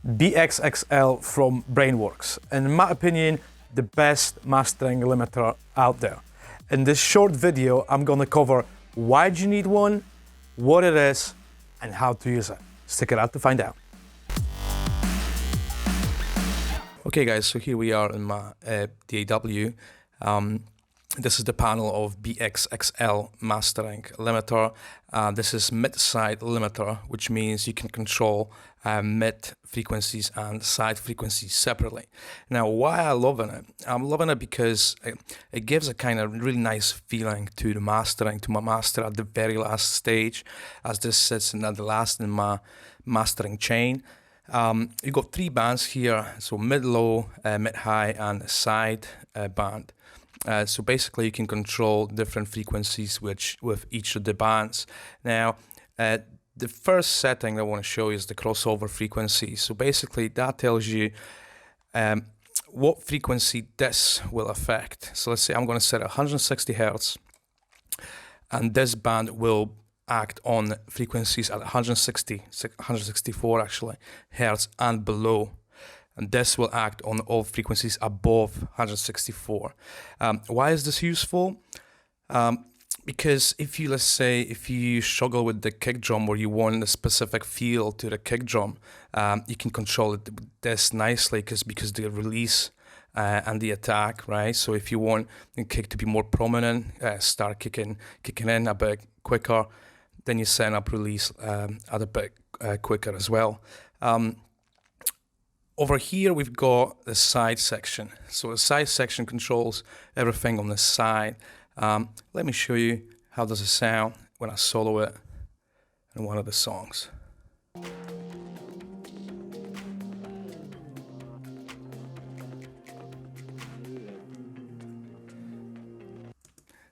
BXXL from Brainworx. In my opinion, the best mastering limiter out there. In this short video, I'm gonna cover why do you need one, what it is, and how to use it. Stick it out to find out. Okay guys, so here we are in my DAW. This is the panel of BXXL mastering limiter. This is mid-side limiter, which means you can control mid frequencies and side frequencies separately. Now, why I'm loving it? I'm loving it because it gives a kind of really nice feeling to the mastering, to my master at the very last stage, as this sits at the last in my mastering chain. You've got three bands here, so mid-low, mid-high, and side band. So basically you can control different frequencies with each of the bands. Now, the first setting I want to show you is the crossover frequency. So basically that tells you what frequency this will affect. So let's say I'm going to set 160 Hertz, and this band will act on frequencies at 164 actually, Hertz and below. And this will act on all frequencies above 164. Why is this useful? Because if you, let's say, if you struggle with the kick drum or you want a specific feel to the kick drum, you can control it this nicely because the release and the attack, right? So if you want the kick to be more prominent, start kicking in a bit quicker, then you set up release at a bit quicker as well. Over here we've got the side section. So the side section controls everything on the side. Let me show you how does it sound when I solo it in one of the songs.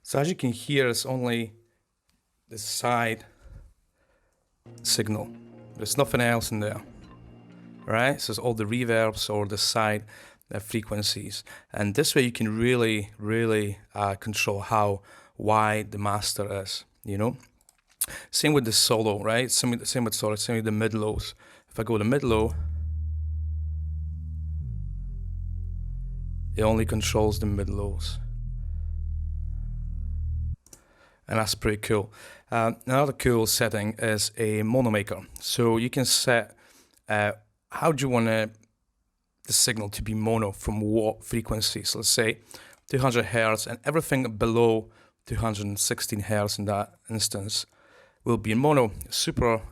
So as you can hear, it's only the side signal. There's nothing else in there. Right, so it's all the reverbs or the side frequencies, and this way you can really control how wide the master is, you know. Same with the solo, right? Same with the mid lows. If I go to mid low, it only controls the mid lows, and that's pretty cool. Another cool setting is a mono maker. So you can set how do you want the signal to be mono from what frequency? So let's say 200 Hertz, and everything below 216 Hertz in that instance will be in mono. Super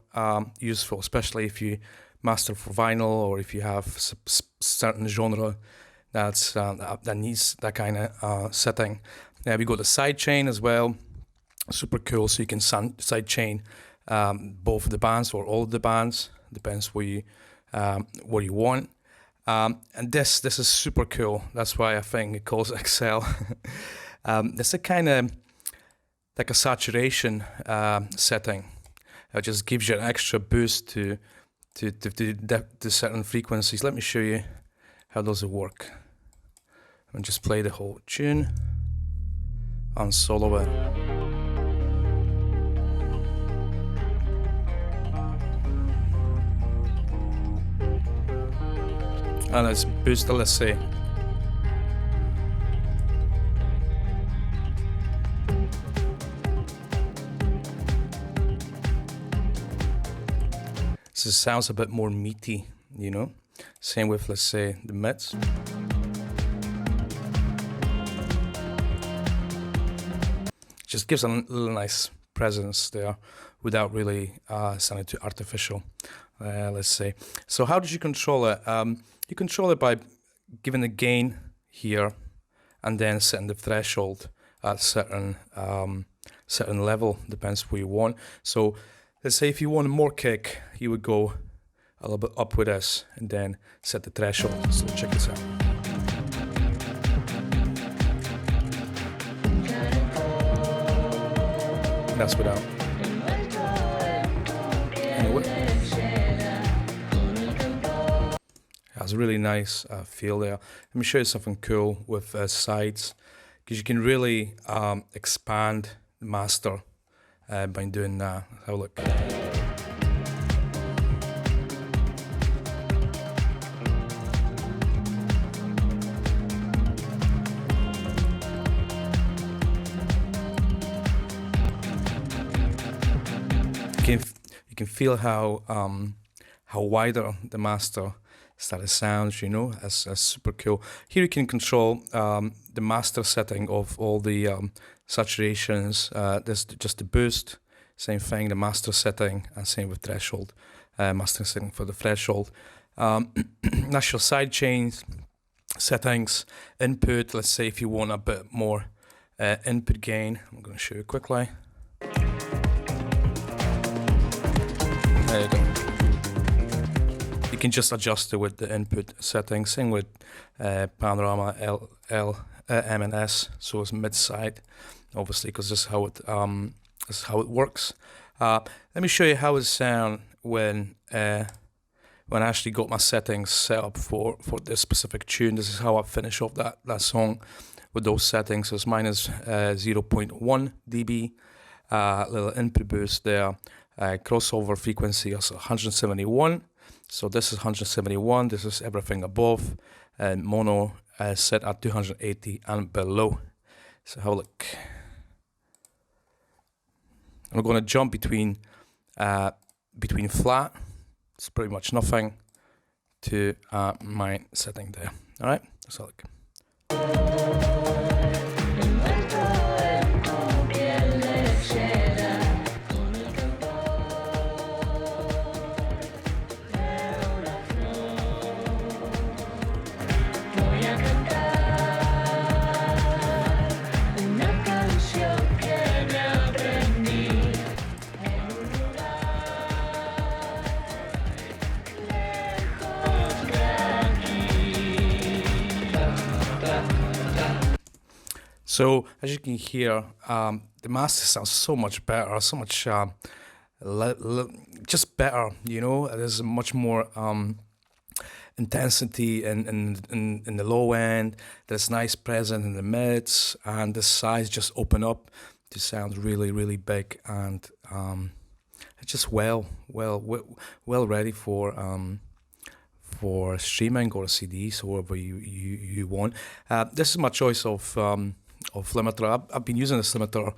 useful, especially if you master for vinyl or if you have certain genre that needs that kind of setting. We got the side chain as well. Super cool, so you can side chain both of the bands or all of the bands, depends what you want. And this is super cool. That's why I think it calls XL. It's a kind of like a saturation setting. It just gives you an extra boost to certain frequencies. Let me show you how does it work. And just play the whole tune and solo it. And let's boost it, let's see. So it sounds a bit more meaty, you know. Same with, let's say, the mids. Just gives a little nice presence there without really sounding too artificial, let's say. So how did you control it? You control it by giving the gain here and then setting the threshold at certain level, depends what you want. So let's say if you want more kick, you would go a little bit up with this and then set the threshold. So check this out. That's without. Anyway. Has a really nice feel there. Let me show you something cool with sides, because you can really expand the master by doing that. Have a look. can feel how wider the master style sounds, you know, as super cool. Here you can control the master setting of all the saturations. There's just the boost, same thing, the master setting, and same with threshold, master setting for the threshold. That's your side chains, settings, input. Let's say if you want a bit more input gain, I'm going to show you quickly. There you go. You can just adjust it with the input settings. Same with panorama, M and S. So it's mid-side, obviously, because this is how it works. Let me show you how it sounds when I actually got my settings set up for this specific tune. This is how I finish off that song with those settings. So it's minus 0.1 dB, little input boost there. Crossover frequency is 171. So this is 171. This is everything above. And mono set at 280 and below. So have a look. I'm going to jump between flat. It's pretty much nothing to my setting there. All right, let's have a look. So as you can hear, the master sounds so much better, so much just better. You know, there's much more intensity in the low end. There's nice presence in the mids, and the sides just open up to sound really, really big, and it's just well ready for streaming or CDs or whatever you want. This is my choice of limiter. I've been using this limiter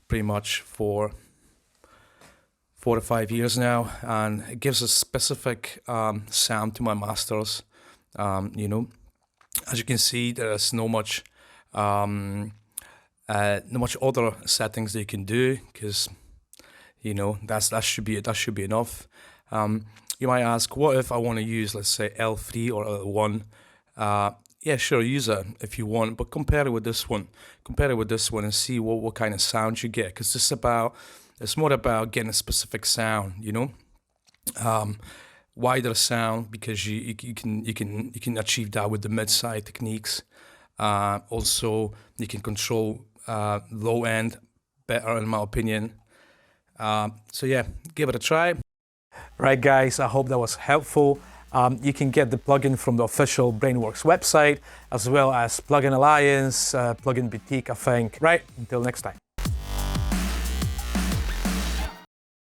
pretty much for 4 to 5 years now, and it gives a specific sound to my masters. You know, as you can see, there's no much other settings that you can do, because you know that should be enough. You might ask, what if I want to use, let's say, L3 or L1? Yeah, sure, use it if you want, but compare it with this one. Compare it with this one and see what kind of sound you get, because it's more about getting a specific sound, you know. Wider sound, because you can achieve that with the mid-side techniques. Also, you can control low end better, in my opinion. So yeah, give it a try. Right, guys, I hope that was helpful. You can get the plugin from the official Brainworx website, as well as Plugin Alliance, Plugin Boutique, I think. Right, until next time.